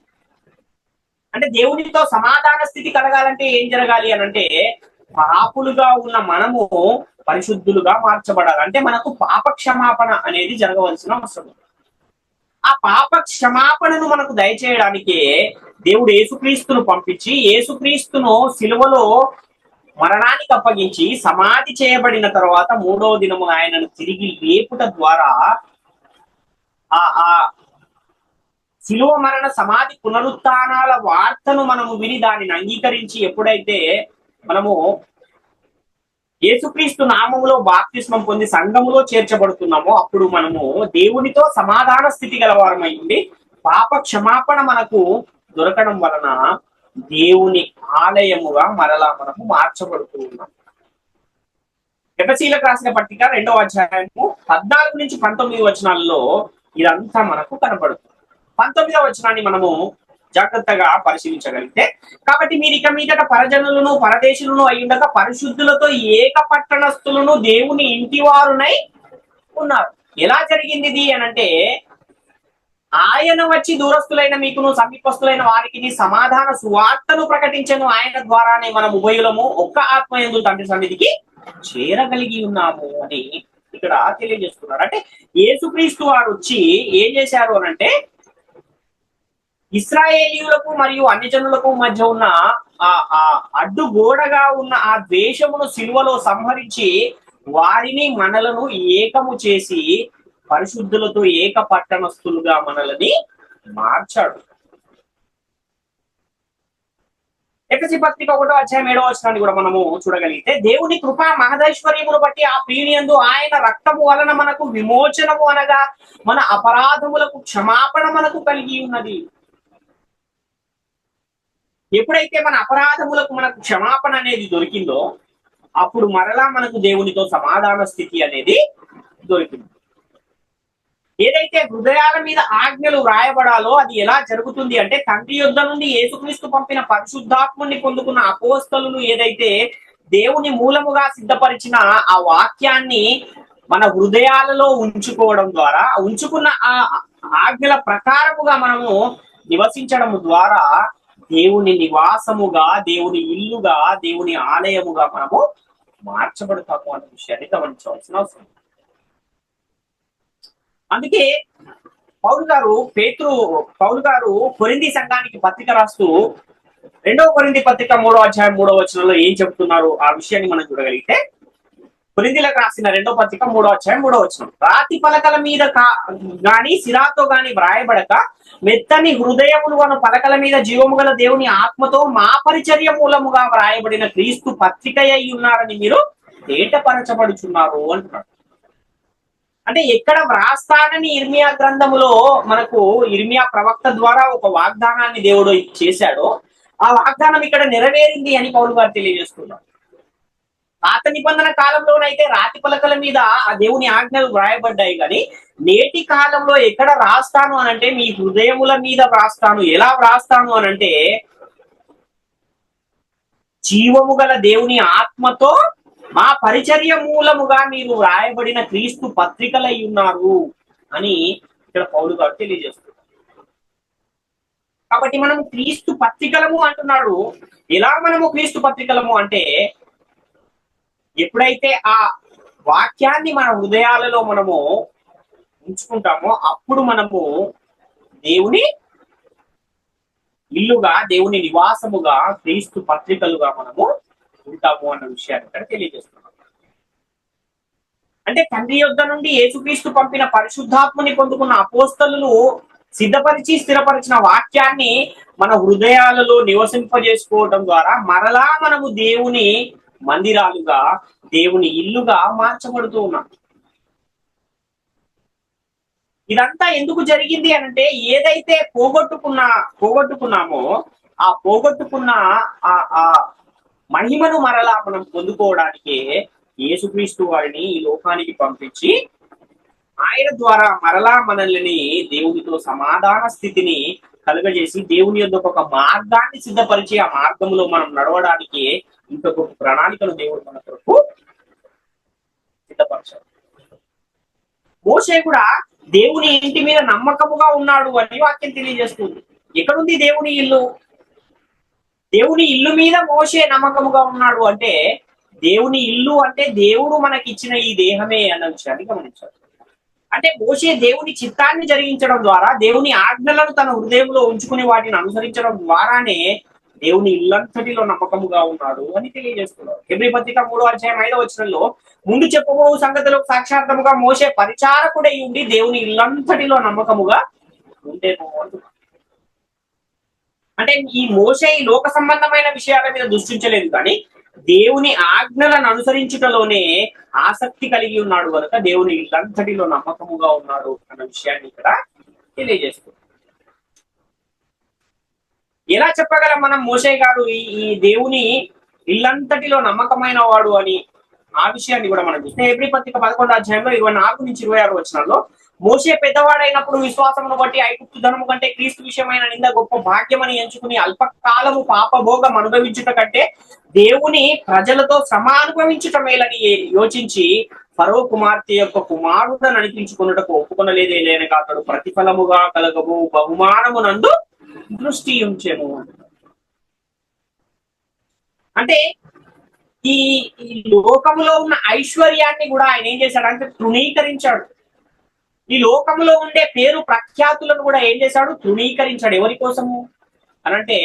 అంటే దేవునితో సమాధాన స్థితి కలగాలంటే ఏం జరగాలి అని అంటే, పాపులుగా ఉన్న మనము పరిశుద్ధులుగా మార్చబడాలి. అంటే మనకు పాప క్షమాపణ అనేది జరగవలసిన అవసరం. ఆ పాప క్షమాపణను మనకు దయచేయడానికే దేవుడు యేసుక్రీస్తును పంపించి, యేసుక్రీస్తును సిలువలో మరణానికి అప్పగించి సమాధి చేయబడిన తర్వాత 3వ దినము ఆయనను తిరిగి లేపుట ద్వారా ఆ శిలువ మరణ సమాధి పునరుత్థానాల వార్తను మనము విని దానిని అంగీకరించి ఎప్పుడైతే మనము యేసుక్రీస్తు నామములో బాప్తిస్మం పొంది సంఘములో చేర్చబడుతున్నామో అప్పుడు మనము దేవునితో సమాధాన స్థితి గలవారమైంది. పాప క్షమాపణ మనకు దొరకడం వలన దేవుని ఆలయముగా మరలా మనము మార్చబడుతూ ఉన్నాం. ఎఫెసీయులకు రాసిన పత్రిక 2వ అధ్యాయము 14 నుంచి 19 వచనాలలో ఇదంతా మనకు కనబడుతుంది. 19వ వచనాన్ని మనము జాగ్రత్తగా పరిశీలించగలిగితే, కాబట్టి మీరు ఇక మీదట పరజనులను పరదేశులను అయ్యుండక పరిశుద్ధులతో ఏక పట్టణస్థులను దేవుని ఇంటి వారునై ఉన్నారు. ఎలా జరిగింది ఇది అనంటే, ఆయన వచ్చి దూరస్తులైన మీకును సమీపస్తులైన వారికి సమాధాన సువార్తను ప్రకటించను. ఆయన ద్వారానే మనం ఉభయులము ఒక్క ఆత్మయందు తండ్రి సన్నిధికి చేరగలిగి ఉన్నాము అని ఇక్కడ తెలియజేస్తున్నారు. అంటే యేసుక్రీస్తు వారు వచ్చి ఏం చేశారు అనంటే, ఇశ్రాయేలీయులకు మరియు అన్ని జనులకు మధ్య ఉన్న ఆ అడ్డుగోడగా ఉన్న ఆ ద్వేషమును సిలువలో సంహరించి వారిని మనలను ఏకము చేసి పరిశుద్ధులతో ఏక పట్టణస్థులుగా మనల్ని మార్చాడు. ఎఫెసీ పత్రిక 1వ అధ్యాయం 7వ వచనాన్ని కూడా మనము చూడగలిగితే, దేవుని కృపా మహదైశ్వర్యమును బట్టి ఆ ప్రియునియందు ఆయన రక్తము వలన మనకు విమోచనము అనగా మన అపరాధములకు క్షమాపణ మనకు కలిగి ఉన్నది. ఎప్పుడైతే మన అపరాధములకు మనకు క్షమాపణ అనేది దొరికిందో అప్పుడు మరలా మనకు దేవునితో సమాధాన స్థితి అనేది దొరికింది. ఏదైతే హృదయాల మీద ఆజ్ఞలు వ్రాయబడాలో అది ఎలా జరుగుతుంది అంటే, తండ్రి యొద్ద నుండి యేసుక్రీస్తు పంపిన పరిశుద్ధాత్ముని పొందుకున్న అపోస్తలులు ఏదైతే దేవుని మూలముగా సిద్ధపరిచిన ఆ వాక్యాన్ని మన హృదయాలలో ఉంచుకోవడం ద్వారా, ఉంచుకున్న ఆ ఆజ్ఞల ప్రకారముగా మనము నివసించడం ద్వారా దేవుని నివాసముగా, దేవుని ఇల్లుగా, దేవుని ఆలయముగా మనము మార్చబడతాము అనే విషయాన్ని గమనించవలసిన అవసరం. అందుకే పౌలు గారు కొరింథీ సంఘానికి పత్రిక రాస్తూ రెండవ కొరింథీ పత్రిక 3వ అధ్యాయం 3వ వచనంలో ఏం చెప్తున్నారు ఆ విషయాన్ని మనం చూడగలిగితే, కొరింథీలకు రాసిన 2వ పత్రిక 3వ అధ్యాయం 3వ వచనం, రాతి పలకల మీద గాని సిరాతో గాని వ్రాయబడక మెత్తని హృదయములు అను పలకల మీద జీవము గల దేవుని ఆత్మతో మా పరిచర్య మూలముగా వ్రాయబడిన క్రీస్తు పత్రిక అయి ఉన్నారని మీరు తేటపరచబడుచున్నారు అంటున్నాడు. అంటే ఎక్కడ వ్రాస్తానని ఇర్మియా గ్రంథములో మనకు ఇర్మియా ప్రవక్త ద్వారా ఒక వాగ్దానాన్ని దేవుడు చేశాడో, ఆ వాగ్దానం ఇక్కడ నెరవేరింది అని పౌలు గారు తెలియజేస్తున్నారు. పాత నిబంధన కాలంలోనైతే రాతి పలకల మీద ఆ దేవుని ఆజ్ఞలు వ్రాయబడ్డాయి, కానీ నేటి కాలంలో ఎక్కడ వ్రాస్తాను అనంటే మీ హృదయముల మీద వ్రాస్తాను. ఎలా వ్రాస్తాను అనంటే జీవము గల దేవుని ఆత్మతో మా పరిచర్య మూలముగా మీరు వ్రాయబడిన క్రీస్తు పత్రికలై ఉన్నారు అని ఇక్కడ పౌలు గారు తెలియజేస్తున్నారు. కాబట్టి మనము క్రీస్తు పత్రికలము అంటున్నాడు. ఎలా మనము క్రీస్తు పత్రికలము అంటే, ఎప్పుడైతే ఆ వాక్యాన్ని మన హృదయాలలో మనము ఉంచుకుంటామో అప్పుడు మనము దేవుని ఇల్లుగా, దేవుని నివాసముగా, క్రీస్తు పత్రికలుగా మనము ఉంటాము అన్న విషయాన్ని ఇక్కడ తెలియజేస్తున్నాం. అంటే తండ్రి యొద్ద నుండి యేసుక్రీస్తు పంపిన పరిశుద్ధాత్మని పొందుకున్న అపోస్తలులు సిద్ధపరిచి స్థిరపరిచిన వాక్యాన్ని మన హృదయాలలో నివసింపజేసుకోవడం ద్వారా మరలా మనము దేవుని మందిరాలుగా, దేవుని ఇల్లుగా మార్చబడుతూ ఉన్నాం. ఇదంతా ఎందుకు జరిగింది అనంటే, ఏదైతే పోగొట్టుకున్నామో ఆ పోగొట్టుకున్న ఆ మహిమను మరలా మనం పొందుకోవడానికి యేసుక్రీస్తు వారిని ఈ లోకానికి పంపించి ఆయన ద్వారా మరలా మనల్ని దేవునితో సమాధాన స్థితిని కలుగజేసి దేవుని యొద్ద ఒక మార్గాన్ని సిద్ధపరిచి ఆ మార్గంలో మనం నడవడానికి ఇంకొక ప్రణాళికను దేవుడు మన కొరకు సిద్ధపరచాడు. మోషే కూడా దేవుని ఇంటి మీద నమ్మకముగా ఉన్నాడు అని వాక్యం తెలియజేస్తుంది. ఎక్కడుంది దేవుని ఇల్లు? దేవుని ఇల్లు మీద మోషే నమ్మకముగా ఉన్నాడు అంటే, దేవుని ఇల్లు అంటే దేవుడు మనకిచ్చిన ఈ దేహమే అన్న విషయాన్ని గమనించాలి. అంటే మోషే దేవుని చిత్తాన్ని జరిగించడం ద్వారా, దేవుని ఆజ్ఞలను తన హృదయంలో ఉంచుకుని వాటిని అనుసరించడం ద్వారానే దేవుని ఇల్లంతటిలో నమ్మకముగా ఉన్నాడు అని తెలియజేస్తున్నారు. హెబ్రీ పత్రిక 3వ అధ్యాయం 5వ వచనంలో, ముందు చెప్పబోవు సంగతులకు సాక్షార్థముగా మోషే పరిచారకుడై ఉండి దేవుని ఇల్లంతటిలో నమ్మకముగా ఉండేమో అంటున్నారు. అంటే ఈ మోషే ఈ లోక సంబంధమైన విషయాల మీద దృష్టించలేదు, కానీ దేవుని ఆజ్ఞలను అనుసరించుటలోనే ఆసక్తి కలిగి ఉన్నాడు కనుక దేవుని ఇల్లంతటిలో నమ్మకముగా ఉన్నాడు అన్న విషయాన్ని ఇక్కడ తెలియజేస్తుంది. ఎలా చెప్పగలం మనం మోషే గారు ఈ దేవుని ఇల్లంతటిలో నమ్మకమైన వాడు అని? ఆ విషయాన్ని కూడా మనం చూస్తే హెబ్రీ పత్రిక 11వ అధ్యాయంలో 24-26 మోషే పెద్దవాడైనప్పుడు విశ్వాసమును బట్టి ఐగుప్తు ధనము కంటే క్రీస్తు విషయమైన నింద గొప్ప భాగ్యమని ఎంచుకుని అల్పకాలము పాపభోగం అనుభవించుట కంటే దేవుని ప్రజలతో శ్రమ అనుభవించుట మేలని యోచించి ఫరో కుమార్తె యొక్క కుమారుడని అనిపించుకున్నటకు ఒప్పుకొనలేదే లేనక అతడు ప్రతిఫలముగా కలగబో బహుమానమునందు దృష్టి ఉంచెను. అంటే ఈ లోకములో ఉన్న ఐశ్వర్యాన్ని కూడా ఆయన ఏం చేశాడంటే తృణీకరించాడు. ఈ లోకంలో ఉండే పేరు ప్రఖ్యాతులను కూడా ఏం చేశాడు? తృణీకరించాడు. ఎవరి కోసము అనంటే,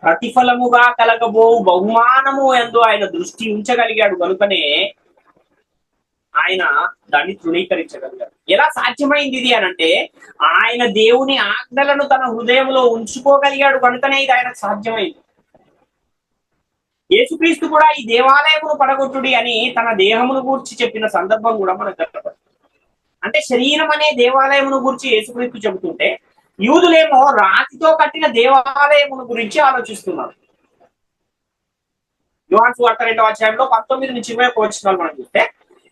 ప్రతిఫలముగా కలగబో బహుమానము ఎందు ఆయన దృష్టి ఉంచగలిగాడు కనుకనే ఆయన దాన్ని తృణీకరించగలిగాడు. ఎలా సాధ్యమైంది ఇది అనంటే, ఆయన దేవుని ఆజ్ఞలను తన హృదయంలో ఉంచుకోగలిగాడు కనుకనే ఇది ఆయనకు సాధ్యమైంది. యేసుక్రీస్తు కూడా ఈ దేవాలయమును పడగొట్టుడి అని తన దేహమును గూర్చి చెప్పిన సందర్భం కూడా మనకు కనపడుతుంది. అంటే శరీరం అనే దేవాలయమును గురించి యేసుక్రీస్తు చెబుతుంటే, యూదులేమో రాతితో కట్టిన దేవాలయమును గురించి ఆలోచిస్తున్నారు. యోహాను సువార్త 2వ అధ్యాయంలో 19-21 మనం చూస్తే,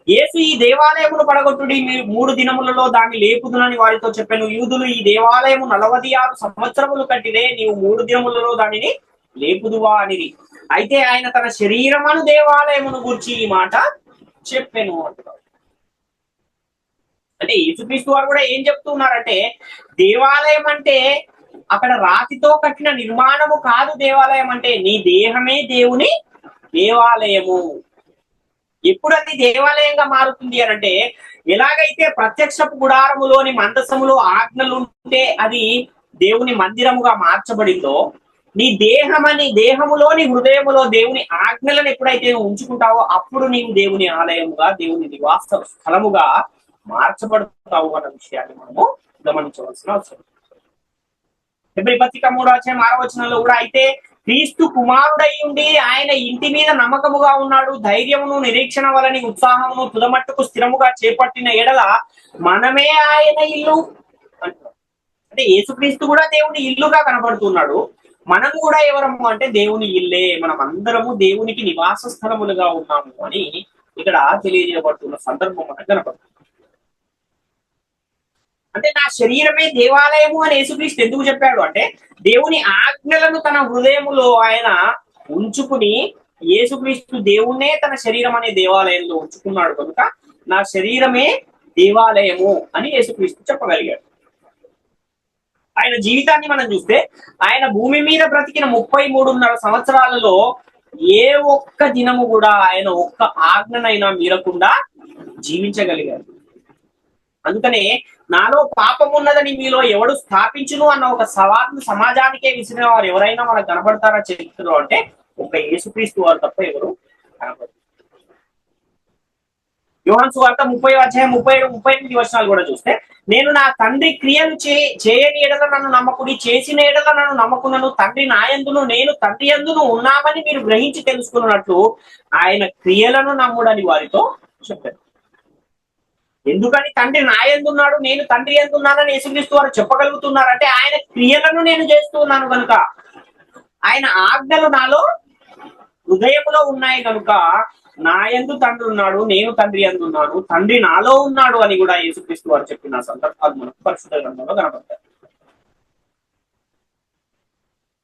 యేసు ఈ దేవాలయమును పడగొట్టుడి, 3 దినములలో దాన్ని లేపుదునని వారితో చెప్పాను. యూదులు ఈ దేవాలయము 46 సంవత్సరములు కట్టిదే, నీవు 3 దినములలో దానిని లేపుదువా అనిది. అయితే ఆయన తన శరీరమును దేవాలయమును గురించి ఈ మాట చెప్పాను అంటున్నారు. అంటే యేసుక్రీస్తు వారు కూడా ఏం చెప్తున్నారంటే, దేవాలయం అంటే అక్కడ రాతితో కట్టిన నిర్మాణము కాదు. దేవాలయం అంటే నీ దేహమే దేవుని దేవాలయము. ఎప్పుడు అది దేవాలయంగా మారుతుంది అనంటే, ఎలాగైతే ప్రత్యక్షపు గుడారములోని మందసములో ఆజ్ఞలు ఉంటే అది దేవుని మందిరముగా మార్చబడిందో, నీ దేహములోని హృదయములో దేవుని ఆజ్ఞలను ఎప్పుడైతే నువ్వు ఉంచుకుంటావో అప్పుడు నీవు దేవుని ఆలయముగా, దేవుని నివాస స్థలముగా మార్చబడతావు అన్న విషయాన్ని మనము గమనించవలసిన అవసరం. హెబ్రీ పత్రిక 3:6 కూడా అయితే క్రీస్తు కుమారుడై ఉండి ఆయన ఇంటి మీద నమ్మకముగా ఉన్నాడు, ధైర్యమును నిరీక్షణ వలని ఉత్సాహమును తుదమట్టుకు స్థిరముగా చేపట్టిన ఎడల మనమే ఆయన ఇల్లు అంటున్నాడు. అంటే యేసుక్రీస్తు కూడా దేవుని ఇల్లుగా కనబడుతున్నాడు. మనం కూడా ఎవరము అంటే దేవుని ఇల్లే, మనం అందరము దేవునికి నివాస స్థలములుగా ఉన్నాము అని ఇక్కడ తెలియజేయబడుతున్న సందర్భం మనకు కనపడుతుంది. అంటే నా శరీరమే దేవాలయము అని యేసుక్రీస్తు ఎందుకు చెప్పాడు అంటే దేవుని ఆజ్ఞలను తన హృదయములో ఆయన ఉంచుకుని, యేసుక్రీస్తు దేవుణ్ణే తన శరీరం అనే దేవాలయంలో ఉంచుకున్నాడు కనుక నా శరీరమే దేవాలయము అని యేసుక్రీస్తు చెప్పగలిగాడు. ఆయన జీవితాన్ని మనం చూస్తే ఆయన భూమి మీద బ్రతికిన 33.5 సంవత్సరాలలో ఏ ఒక్క దినము కూడా ఆయన ఒక్క ఆజ్ఞనైనా మీరకుండా జీవించగలిగాడు. అందుకనే నాలో పాపం ఉన్నదని మీలో ఎవడు స్థాపించును అన్న ఒక సవాల్ను సమాజానికే విసిరిన వారు ఎవరైనా మనకు కనబడతారా చరిత్రలో అంటే ఒక యేసుక్రీస్తు వారు తప్ప ఎవరు కనబడతారు. యోహాను సువార్త 30:37-38 కూడా చూస్తే నేను నా తండ్రి క్రియలు చేయని ఎడల నన్ను నమ్మకుడి, చేసిన ఎడల నన్ను నమ్మకున్నాను, తండ్రి నాయందును నేను తండ్రి యందును ఉన్నామని మీరు గ్రహించి తెలుసుకున్నట్లు ఆయన క్రియలను నమ్ముడని వారితో చెప్పారు. ఎందుకని తండ్రి నాయందున్నాడు నేను తండ్రి ఎందున్నానని యేసుక్రీస్తు వారు చెప్పగలుగుతున్నారంటే ఆయన క్రియలను నేను చేస్తూ ఉన్నాను కనుక, ఆయన ఆజ్ఞలు నాలో హృదయములో ఉన్నాయి కనుక నా యందు తండ్రి ఉన్నాడు, నేను తండ్రి యందు ఉన్నాను, తండ్రి నాలో ఉన్నాడు అని కూడా యేసుక్రీస్తు వారు చెప్పిన సందర్భాలు మనకు పరిశుద్ధ గ్రంథంలో కనబడతాయి.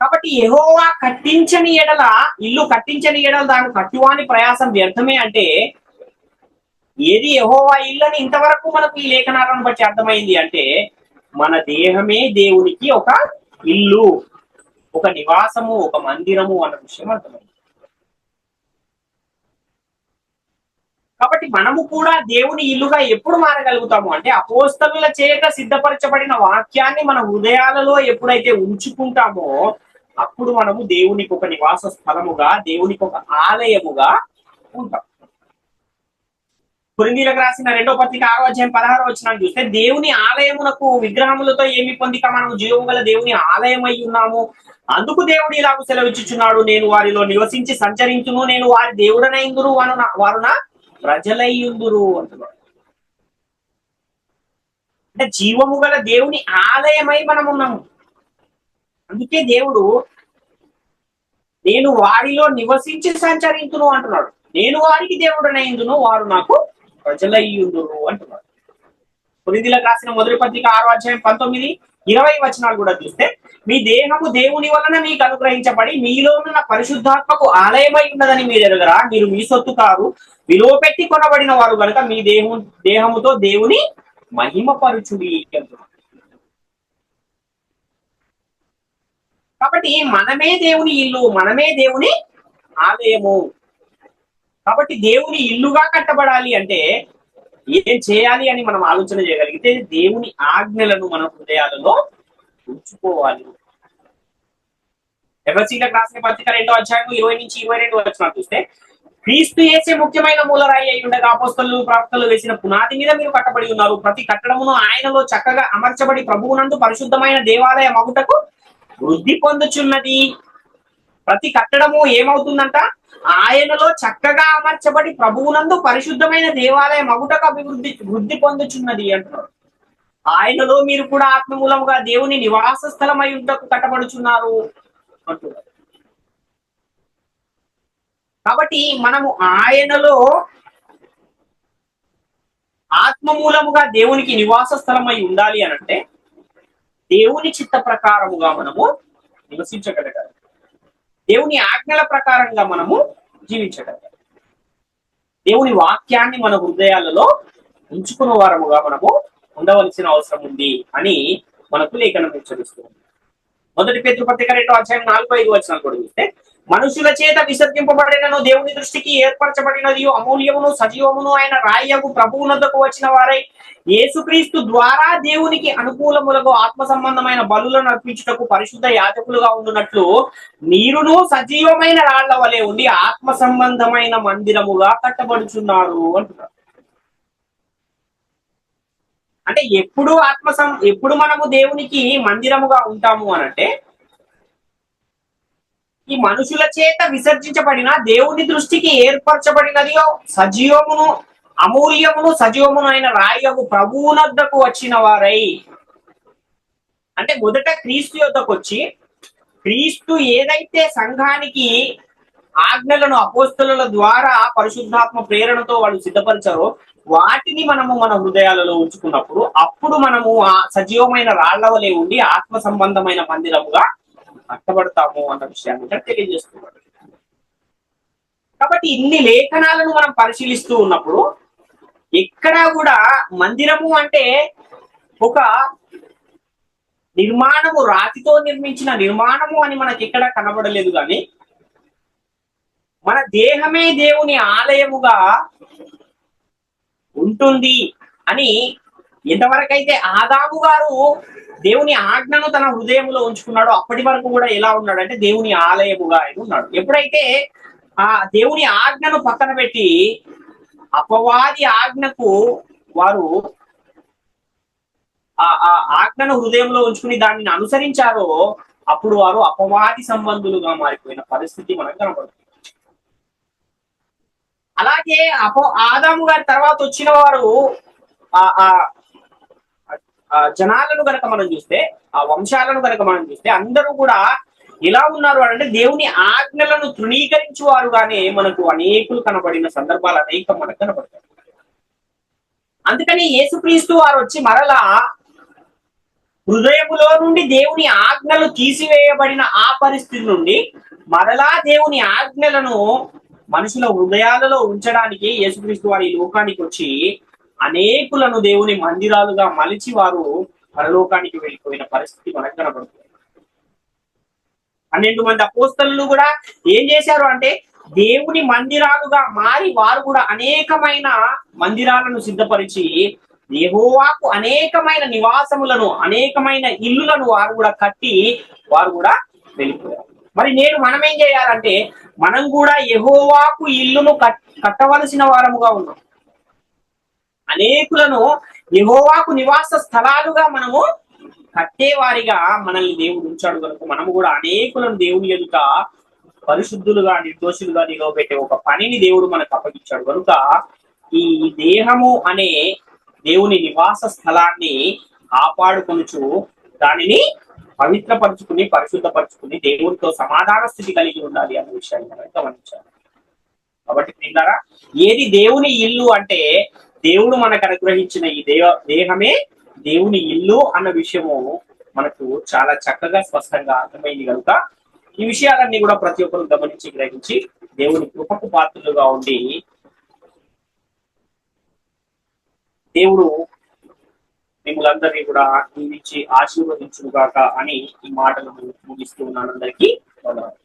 కాబట్టి యెహోవా కట్టించని ఎడల, ఇల్లు కట్టించని ఎడల దాని కట్టువాని ప్రయాసం వ్యర్థమే అంటే ఏది యెహోవా ఇల్లు అని ఇంతవరకు మనకు ఈ లేఖనాలను బట్టి అర్థమైంది అంటే మన దేహమే దేవునికి ఒక ఇల్లు, ఒక నివాసము, ఒక మందిరము అన్న విషయం అర్థమైంది. కాబట్టి మనము కూడా దేవుని ఇల్లుగా ఎప్పుడు మారగలుగుతాము అంటే అపోస్తలుల చేత సిద్ధపరచబడిన వాక్యాన్ని మన హృదయాలలో ఎప్పుడైతే ఉంచుకుంటామో అప్పుడు మనము దేవునికి ఒక నివాస స్థలముగా, దేవునికి ఒక ఆలయముగా ఉంటాం. కొరింథీయులకు రాసిన 2:16 చూస్తే దేవుని ఆలయమునకు విగ్రహములతో ఏమి పొందిక మనం జీవము గల దేవుని ఆలయమై ఉన్నాము, అందుకు దేవుడు ఇలాగ సెలవిచ్చుచున్నాడు, నేను వారిలో నివసించి సంచరించును, నేను వారి దేవుడనైందురు, వారు నా ప్రజలయ్యుందురు అంటున్నాడు. అంటే జీవము గల దేవుని ఆలయమై మనం ఉన్నాము. అందుకే దేవుడు నేను వారిలో నివసించి సంచరించును అంటున్నాడు, నేను వారికి దేవుడనైందును, వారు నాకు ప్రజలయ్యుందురు అంటున్నాడు. కొరింథీయులకు రాసిన 1:19-20 కూడా చూస్తే మీ దేహము దేవుని వలన మీకు అనుగ్రహించబడి మీలో ఉన్న పరిశుద్ధాత్మకు ఆలయమై ఉన్నదని మీరు ఎరుగరా, మీరు మీ సొత్తు కారు, విలువ పెట్టి కొనబడిన వారు కనుక మీ దేహముతో దేవుని మహిమపరుచుడి అంటున్నాడు. కాబట్టి మనమే దేవుని ఇల్లు, మనమే దేవుని ఆలయము. కాబట్టి దేవుని ఇల్లుగా కట్టబడాలి అంటే ఏం చేయాలి అని మనం ఆలోచన చేయగలిగితే దేవుని ఆజ్ఞలను మన హృదయాలలో ఉంచుకోవాలి. ఎఫెసీయులకు రాసిన పత్రిక 2:20-22 చూస్తే క్రీస్తు యేసే ముఖ్యమైన మూలరాయి అయి ఉండగా అపోస్తలులు ప్రవక్తలు వేసిన పునాది మీద మీరు కట్టబడి ఉన్నారు. ప్రతి కట్టడమును ఆయనలో చక్కగా అమర్చబడి ప్రభువునందు పరిశుద్ధమైన దేవాలయ మగుటకు వృద్ధి పొందుచున్నది. ప్రతి కట్టడము ఏమవుతుందంట? ఆయనలో చక్కగా అమర్చబడి ప్రభువునందు పరిశుద్ధమైన దేవాలయ మగుటకు వృద్ధి పొందుచున్నది అంటున్నారు. ఆయనలో మీరు కూడా ఆత్మమూలముగా దేవుని నివాస స్థలమై ఉండకు కట్టబడుచున్నారు అంటున్నారు. కాబట్టి మనము ఆయనలో ఆత్మమూలముగా దేవునికి నివాస స్థలమై ఉండాలి అనంటే దేవుని చిత్త ప్రకారముగా మనము నివసించగలగాలి, దేవుని ఆజ్ఞల ప్రకారంగా మనము జీవించగలగాలి, దేవుని వాక్యాన్ని మన హృదయాలలో ఉంచుకున్న వారముగా మనము ఉండవలసిన అవసరం ఉంది అని మనకు లేఖనం హెచ్చరిస్తుంది. 1 పేతురు పత్రిక 2:4-5 కూడా చూస్తే మనుషుల చేత విసర్జింపబడినను దేవుని దృష్టికి ఏర్పరచబడినది అమూల్యమును సజీవమును ఆయన రాయగు ప్రభువునకు వచ్చిన వారై యేసుక్రీస్తు ద్వారా దేవునికి అనుకూలములకు ఆత్మ సంబంధమైన బలులను అర్పించుటకు పరిశుద్ధ యాజకులుగా ఉండునట్లు మీరును సజీవమైన రాళ్ల వలె ఉండి ఆత్మ సంబంధమైన మందిరముగా కట్టబడుచున్నారు అంటున్నారు. అంటే ఎప్పుడు మనము దేవునికి మందిరముగా ఉంటాము అనంటే ఈ మనుషుల చేత విసర్జించబడిన దేవుని దృష్టికి ఏర్పరచబడినది సజీవమును అమూల్యమును సజీవమును అయిన రాయగు ప్రభువునద్దకు వచ్చిన వారై. అంటే మొదట క్రీస్తు యొద్దకు వచ్చి క్రీస్తు ఏదైతే సంఘానికి ఆజ్ఞలను అపోస్తలుల ద్వారా పరిశుద్ధాత్మ ప్రేరణతో వాళ్ళు సిద్ధపరిచారో వాటిని మనము మన హృదయాలలో ఉంచుకున్నప్పుడు అప్పుడు మనము ఆ సజీవమైన రాళ్ల వలె ఉండి ఆత్మ సంబంధమైన మందిరముగా కట్టబడతాము అన్న విషయాన్ని తెలియజేస్తున్నాడు. కాబట్టి ఇన్ని లేఖనాలను మనం పరిశీలిస్తూ ఉన్నప్పుడు ఎక్కడా కూడా మందిరము అంటే ఒక నిర్మాణము, రాతితో నిర్మించిన నిర్మాణము అని మనకి ఎక్కడ కనబడలేదు. కానీ మన దేహమే దేవుని ఆలయముగా ఉంటుంది అని ఎంతవరకైతే ఆదాము గారు దేవుని ఆజ్ఞను తన హృదయంలో ఉంచుకున్నాడో అప్పటి వరకు కూడా ఎలా ఉన్నాడు అంటే దేవుని ఆలయముగా ఆయన ఉన్నాడు. ఎప్పుడైతే ఆ దేవుని ఆజ్ఞను పక్కన పెట్టి అపవాది ఆజ్ఞకు వారు ఆ ఆజ్ఞను హృదయంలో ఉంచుకుని దానిని అనుసరించారో అప్పుడు వారు అపవాది సంబంధులుగా మారిపోయిన పరిస్థితి మనకు కనబడుతుంది. అలాగే ఆదాము గారి తర్వాత వచ్చిన వారు జనాలను గనక మనం చూస్తే, ఆ వంశాలను గనక మనం చూస్తే అందరూ కూడా ఎలా ఉన్నారు అంటే దేవుని ఆజ్ఞలను తృణీకరించువారుగానే మనకు అనేకులు కనబడిన సందర్భాలు అనేకం మనకు కనబడతాయి. అందుకని యేసుక్రీస్తు వారు వచ్చి మరలా హృదయములో నుండి దేవుని ఆజ్ఞలు తీసివేయబడిన ఆ పరిస్థితి నుండి మరలా దేవుని ఆజ్ఞలను మనుషుల హృదయాలలో ఉంచడానికి యేసుక్రీస్తు వారు ఈ లోకానికి వచ్చి అనేకులను దేవుని మందిరాలుగా మలిచి వారు పరలోకానికి వెళ్ళిపోయిన పరిస్థితి మనకు కనబడుతుంది. 12 మంది అపోస్తలులు కూడా ఏం చేశారు అంటే దేవుని మందిరాలుగా మారి వారు కూడా అనేకమైన మందిరాలను సిద్ధపరిచి యెహోవాకు అనేకమైన నివాసములను, అనేకమైన ఇల్లులను వారు కూడా కట్టి వారు కూడా వెళ్ళిపోయారు. మరి మనం ఏం చేయాలంటే మనం కూడా యెహోవాకు ఇల్లును కట్టవలసిన వారముగా ఉన్నాం. అనేకులను యెహోవాకు నివాస స్థలాలుగా మనము కట్టేవారిగా మనల్ని దేవుడు ఉంచాడు కనుక మనము కూడా అనేకులను దేవుని ఎదుట పరిశుద్ధులుగా, నిర్దోషులుగా నిలవబెట్టే ఒక పనిని దేవుడు మనకు అప్పగించాడు కనుక ఈ దేహము అనే దేవుని నివాస స్థలాన్ని కాపాడుకొనుచు దానిని పవిత్రపరుచుకుని పరిశుద్ధపరుచుకుని దేవునితో సమాధాన స్థితి కలిగి ఉండాలి అనే విషయాన్ని మనం గమనించాలి. కాబట్టి పిల్లరా, ఏది దేవుని ఇల్లు అంటే దేవుడు మనకు అనుగ్రహించిన ఈ దేహమే దేవుని ఇల్లు అన్న విషయము మనకు చాలా చక్కగా స్పష్టంగా అర్థమైంది కనుక ఈ విషయాలన్నీ కూడా ప్రతి ఒక్కరు గమనించి గ్రహించి దేవుని కృపకు పాత్రలుగా ఉండి దేవుడు మిమ్మల్ందరినీ కూడా దీవించి ఆశీర్వదించుగాక అని ఈ మాటలను ముగిస్తూ ఉన్నాను. అందరికీ వందనాలు.